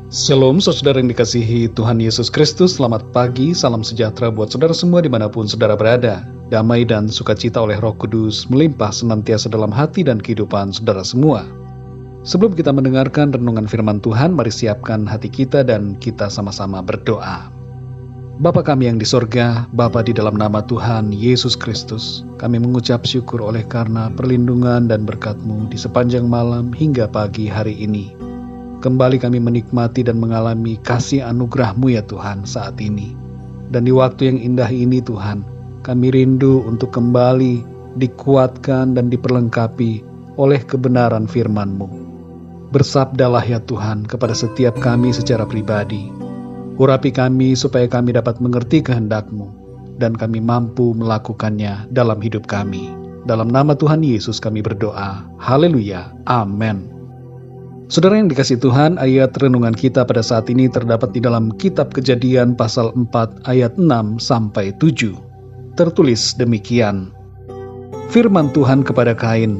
Shalom saudara yang dikasihi Tuhan Yesus Kristus. Selamat pagi, salam sejahtera buat saudara semua dimanapun saudara berada. Damai dan sukacita oleh Roh Kudus melimpah senantiasa dalam hati dan kehidupan saudara semua. Sebelum kita mendengarkan renungan firman Tuhan, mari siapkan hati kita dan kita sama-sama berdoa. Bapa kami yang di sorga, Bapa di dalam nama Tuhan Yesus Kristus, kami mengucap syukur oleh karena perlindungan dan berkat-Mu di sepanjang malam hingga pagi hari ini. Kembali kami menikmati dan mengalami kasih anugerah-Mu ya Tuhan saat ini. Dan di waktu yang indah ini Tuhan, kami rindu untuk kembali dikuatkan dan diperlengkapi oleh kebenaran firman-Mu. Bersabdalah ya Tuhan kepada setiap kami secara pribadi. Urapi kami supaya kami dapat mengerti kehendak-Mu dan kami mampu melakukannya dalam hidup kami. Dalam nama Tuhan Yesus kami berdoa. Haleluya. Amin. Saudara yang dikasihi Tuhan, ayat renungan kita pada saat ini terdapat di dalam kitab Kejadian pasal 4 ayat 6 sampai 7. Tertulis demikian. Firman Tuhan kepada Kain,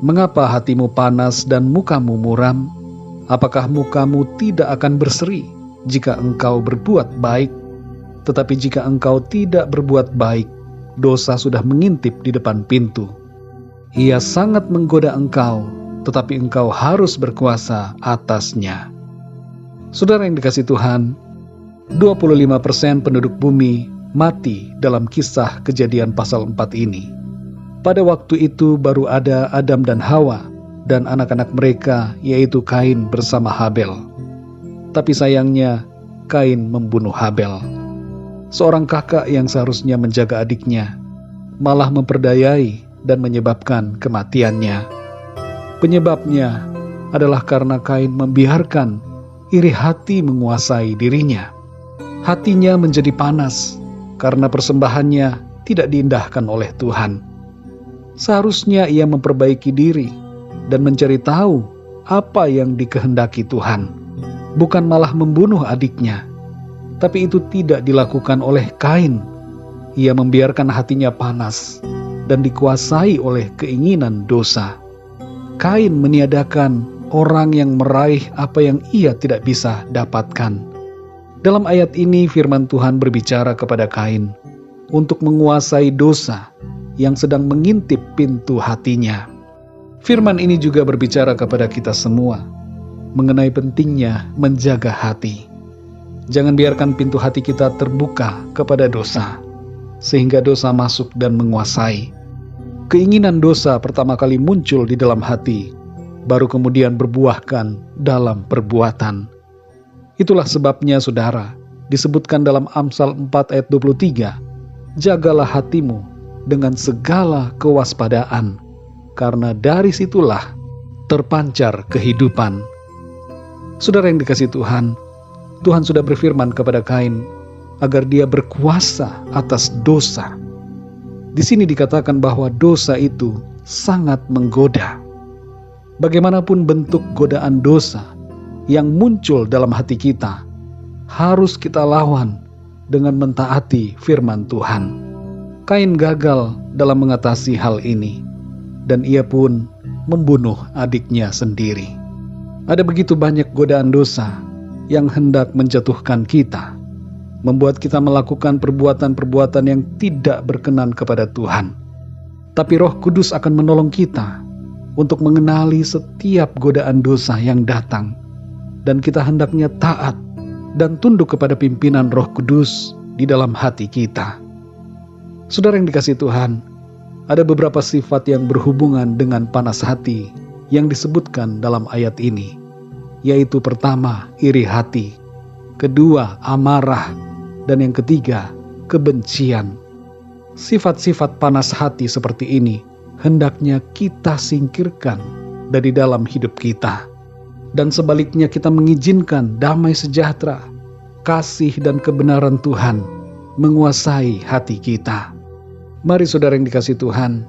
"Mengapa hatimu panas dan mukamu muram? Apakah mukamu tidak akan berseri jika engkau berbuat baik? Tetapi jika engkau tidak berbuat baik, dosa sudah mengintip di depan pintu. Ia sangat menggoda engkau, tetapi engkau harus berkuasa atasnya." Saudara yang dikasihi Tuhan, 25% penduduk bumi mati dalam kisah Kejadian pasal 4 ini. Pada waktu itu baru ada Adam dan Hawa dan anak-anak mereka, yaitu Kain bersama Habel. Tapi sayangnya Kain membunuh Habel. Seorang kakak yang seharusnya menjaga adiknya malah memperdayai dan menyebabkan kematiannya. Penyebabnya adalah karena Kain membiarkan iri hati menguasai dirinya. Hatinya menjadi panas karena persembahannya tidak diindahkan oleh Tuhan. Seharusnya ia memperbaiki diri dan mencari tahu apa yang dikehendaki Tuhan, bukan malah membunuh adiknya. Tapi itu tidak dilakukan oleh Kain. Ia membiarkan hatinya panas dan dikuasai oleh keinginan dosa. Kain meniadakan orang yang meraih apa yang ia tidak bisa dapatkan. Dalam ayat ini firman Tuhan berbicara kepada Kain untuk menguasai dosa yang sedang mengintip pintu hatinya. Firman ini juga berbicara kepada kita semua mengenai pentingnya menjaga hati. Jangan biarkan pintu hati kita terbuka kepada dosa, sehingga dosa masuk dan menguasai. Keinginan dosa pertama kali muncul di dalam hati, baru kemudian berbuahkan dalam perbuatan. Itulah sebabnya saudara, disebutkan dalam Amsal 4 ayat 23, "Jagalah hatimu dengan segala kewaspadaan, karena dari situlah terpancar kehidupan." Saudara yang dikasihi Tuhan, Tuhan sudah berfirman kepada Kain agar dia berkuasa atas dosa. Di sini dikatakan bahwa dosa itu sangat menggoda. Bagaimanapun bentuk godaan dosa yang muncul dalam hati kita, harus kita lawan dengan mentaati firman Tuhan. Kain gagal dalam mengatasi hal ini, dan ia pun membunuh adiknya sendiri. Ada begitu banyak godaan dosa yang hendak menjatuhkan kita, membuat kita melakukan perbuatan-perbuatan yang tidak berkenan kepada Tuhan. Tapi Roh Kudus akan menolong kita untuk mengenali setiap godaan dosa yang datang, dan kita hendaknya taat dan tunduk kepada pimpinan Roh Kudus di dalam hati kita. Saudara yang dikasihi Tuhan, ada beberapa sifat yang berhubungan dengan panas hati yang disebutkan dalam ayat ini, yaitu pertama, iri hati, kedua, amarah, dan yang ketiga, kebencian. Sifat-sifat panas hati seperti ini hendaknya kita singkirkan dari dalam hidup kita. Dan sebaliknya kita mengizinkan damai sejahtera, kasih dan kebenaran Tuhan menguasai hati kita. Mari saudara yang dikasihi Tuhan,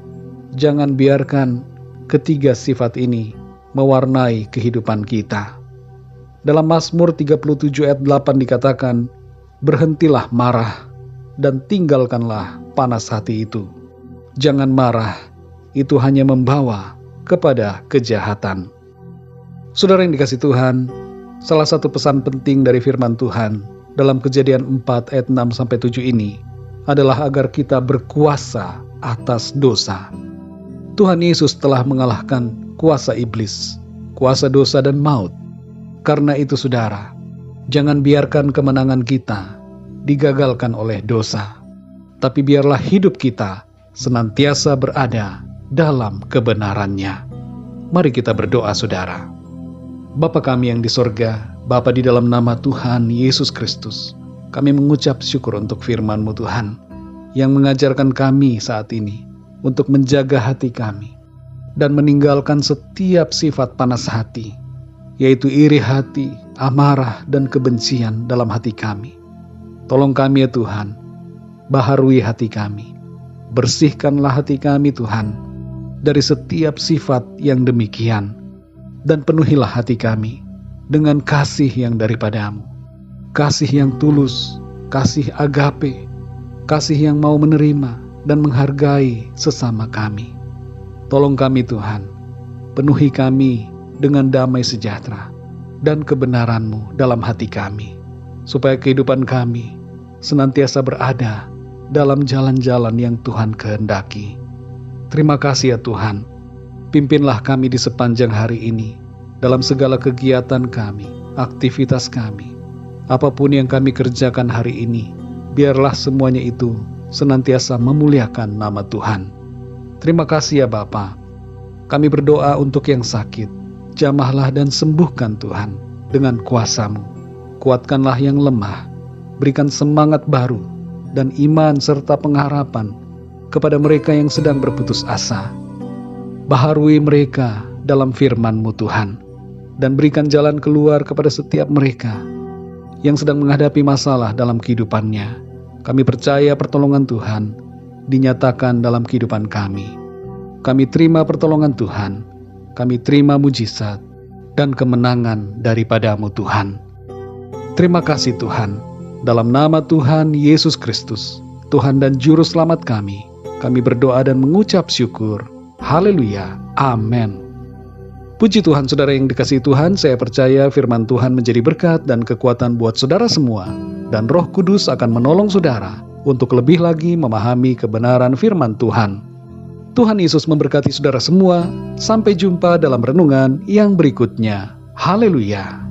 jangan biarkan ketiga sifat ini mewarnai kehidupan kita. Dalam Mazmur 37 ayat 8 dikatakan, "Berhentilah marah dan tinggalkanlah panas hati itu. Jangan marah, itu hanya membawa kepada kejahatan." Saudara yang dikasihi Tuhan, Salah satu pesan penting dari firman Tuhan dalam Kejadian 4 ayat 6-7 ini adalah agar kita berkuasa atas dosa. Tuhan Yesus telah mengalahkan kuasa iblis, kuasa dosa dan maut. Karena itu saudara, jangan biarkan kemenangan kita digagalkan oleh dosa. Tapi biarlah hidup kita senantiasa berada dalam kebenarannya. Mari kita berdoa saudara. Bapa kami yang di sorga, Bapa di dalam nama Tuhan Yesus Kristus, kami mengucap syukur untuk firman-Mu Tuhan, yang mengajarkan kami saat ini untuk menjaga hati kami, dan meninggalkan setiap sifat panas hati, yaitu iri hati, amarah, dan kebencian dalam hati kami. Tolong kami ya Tuhan, baharui hati kami, bersihkanlah hati kami Tuhan, dari setiap sifat yang demikian, dan penuhilah hati kami dengan kasih yang daripada-Mu, kasih yang tulus, kasih agape, kasih yang mau menerima dan menghargai sesama kami. Tolong kami Tuhan, penuhi kami dengan damai sejahtera dan kebenaran-Mu dalam hati kami, supaya kehidupan kami senantiasa berada dalam jalan-jalan yang Tuhan kehendaki. Terima kasih ya Tuhan, pimpinlah kami di sepanjang hari ini, dalam segala kegiatan kami, aktivitas kami, apapun yang kami kerjakan hari ini, biarlah semuanya itu senantiasa memuliakan nama Tuhan. Terima kasih ya Bapa. Kami berdoa untuk yang sakit, jamahlah dan sembuhkan Tuhan dengan kuasa-Mu. Kuatkanlah yang lemah, berikan semangat baru dan iman serta pengharapan kepada mereka yang sedang berputus asa. Baharui mereka dalam firman-Mu Tuhan, dan berikan jalan keluar kepada setiap mereka yang sedang menghadapi masalah dalam kehidupannya. Kami percaya pertolongan Tuhan dinyatakan dalam kehidupan kami. Kami terima pertolongan Tuhan, kami terima mujizat dan kemenangan daripada-Mu Tuhan. Terima kasih Tuhan, dalam nama Tuhan Yesus Kristus, Tuhan dan Juru Selamat kami berdoa dan mengucap syukur. Haleluya, amin. Puji Tuhan saudara yang dikasihi Tuhan, saya percaya firman Tuhan menjadi berkat dan kekuatan buat saudara semua, dan Roh Kudus akan menolong saudara untuk lebih lagi memahami kebenaran firman Tuhan. Tuhan Yesus memberkati saudara semua. Sampai jumpa dalam renungan yang berikutnya. Haleluya.